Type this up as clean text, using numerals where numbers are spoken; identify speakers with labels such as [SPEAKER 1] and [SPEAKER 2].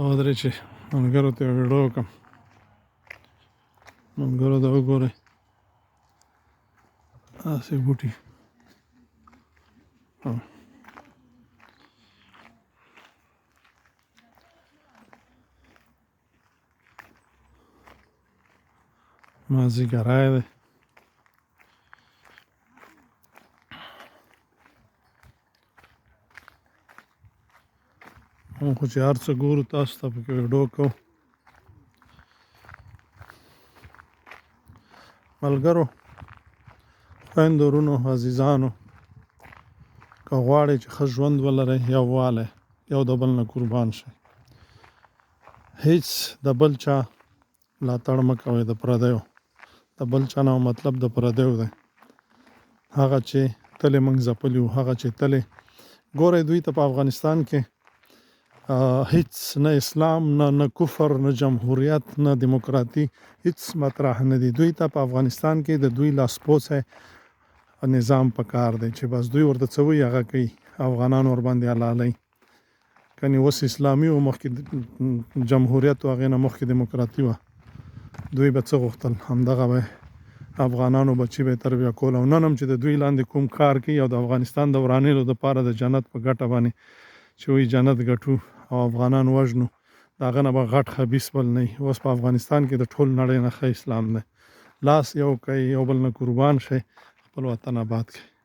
[SPEAKER 1] ودرې چې ملګرو ته ویډیو وکړم ملګرو ته وګورئ داسې بوټي مازدیګری دی مونږ خو چې هر څه ګورو تاسو ته پکې ویډیو کوو ملګرو خویندو وروڼو عزیزانو که غواړئ چې ښه ژوند ولرئ یووالی یو د بل نه قربان شئ هیڅ د بل چا ملاتړ مه کوئ د پردیو د بل چا نه مطلب د پردیو دی هغه چې تلې موږ ځپلي وو هغه چې تلې ګورئ دوی ته په افغانستان کې هیڅ نه اسلام نه کفر نه جمهوریت نه دیموکراتي هیڅ مطرح نه دي دوی ته په افغانستان کې د دوی لاسپوڅی نظام پکار دی چې بس دوی ورته څه وایي هغه کوي افغانان ورباندې حلالوي کني اوس اسلامي او مخکې جمهوریت او هغې نه مخکې دیموکراتي وه دوی به څه غوښتل همدغه به افغانانو بچي به تربیه کول او نن هم چې د دوی لاندې کوم کار کوي او د افغانستان د ورانېدو دپاره د جنت په ګټه باندې چې وایي جنت ګټو او افغانان وژنو د هغه نه به غټ خبیث بل نه وي اوس په افغانستان کې د ټول نړۍ نه ښه اسلام دی لاس یو کوي یو بل نه قربان شئ خپل وطن آباد کړئ